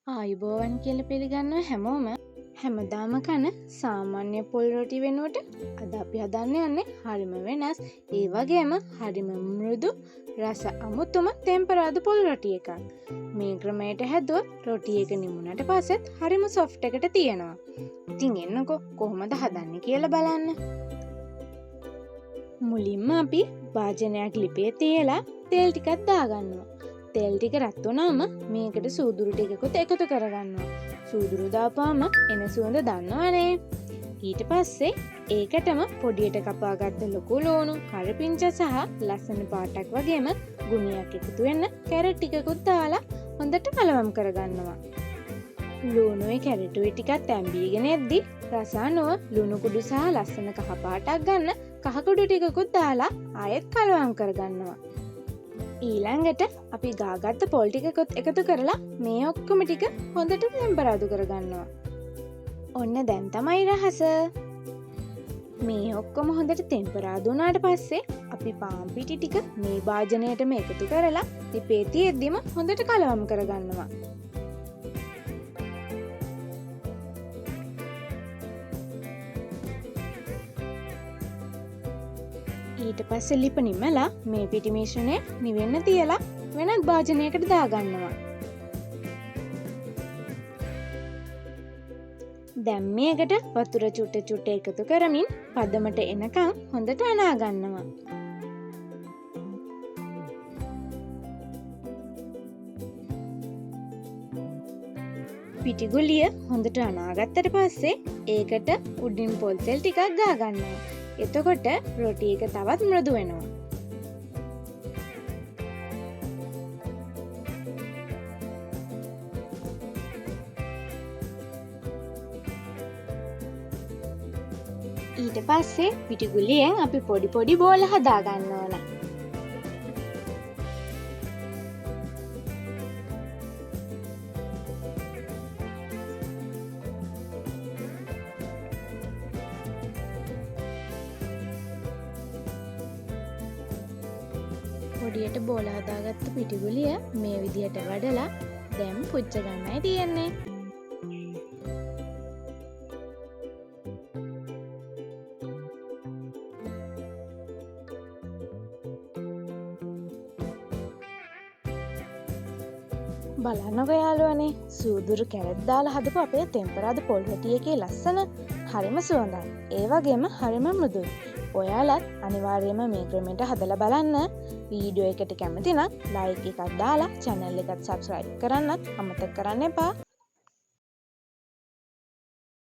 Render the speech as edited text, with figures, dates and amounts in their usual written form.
ආයුබෝවන් කියල පිළිගන්න හැමෝම හැමදාම කන සාමාන්‍ය පොල් රොටි වෙනුවට අද අපි හදන්න යන්නේ හරිම වෙනස් ඒ වගේම හරිම මෘදු රස අමුතුම තෙම්පරාදු පොල් රොටි එකක්. මේ ක්‍රමයට හැදුවොත් රොටි එක නිමුණට පස්සෙත් හරිම සොෆ්ට් එකට තියෙනවා. ඉතින් එන්නකෝ කොහොමද හදන්නේ කියලා බලන්න. මුලින්ම අපි භාජනයක් ලිපේ තියලා තෙල් ටිකක් දාගන්නවා. තෙල් ටික රත් වුණාම මේකට සූදුරු ටිකකුත් එකතු කරගන්නවා. සූදුරු දාපුවාම එන සුවඳ දන්නවනේ. ඊට පස්සේ ඒකටම පොඩියට කපාගත්ත ලොකු ලුණු, කරපිංච සහ ලස්සන පාටක් වගේම ගුණයක් එකතු වෙන්න කැරට් ටිකකුත් දාලා හොඳට කලවම් කරගන්නවා. ලුණුවේ කැරටුවේ ටිකක් තැම්බීගෙන එද්දි රස අනුව ලුණු කුඩු සහ ලස්සන කහ පාටක් ගන්න කහ කුඩු ටිකකුත් දාලා ආයෙත් කලවම් කරගන්නවා. ඊළඟට අපි ගාගත්ත පොල් ටිකකුත් එකතු කරලා මේ ඔක්කොම ටික හොඳට තෙම්පරාදු කරගන්නවා. ඔන්න දැන් තමයි රහස. මේ ඔක්කොම හොඳට තෙම්පරාදු වුණාට පස්සේ අපි පාන් පිටි ටික මේ භාජනයටම එකතු කරලා ලිපේ තියෙද්දිම හොඳට කලවම් කරගන්නවා. ඊට පස්සේ ලිප නිමලා මේ පිටි මිශ්‍රණය නිවෙන්න තියලා වෙනත් භාජනයකට දාගන්නවා. දැන් මේකට වතුර චුට්ට එකතු කරමින් පදමට එනකම් හොඳට අනා ගන්නවා. පිටි ගුලිය හොඳට අනාගත්තට පස්සේ ඒකට උඩින් පොල් තෙල් ටිකක් ගාගන්නවා. එතකොට රොටි එක තවත් මෘදු වෙනවා. ඊට පස්සේ පිටිගුලියෙන් අපි පොඩි පොඩි බෝල හදා ගන්න ඕන. පොඩියට බෝල හදාගත්ත පිටිගුලිය මේ විදිහට වඩලා දැන් පුච්ච ගන්නයි තියෙන්නේ. බලන්නකො යාළුවනේ සූදුරු කැරට් දාලා හදපු අපේ තෙම්පරාදු පොල් රොටි එකේ ලස්සන හරිම සුවඳයි. ඒ වගේම හරිම මෘදුයි. ඔයාලත් අනිවාර්යයෙන්ම මේ ක්‍රමයට හදලා බලන්න. වීඩියෝ එකට කැමති නම් ලයික් එකක් දාලා channel එකට subscribe කරන්නත් අමතක කරන්න එපා.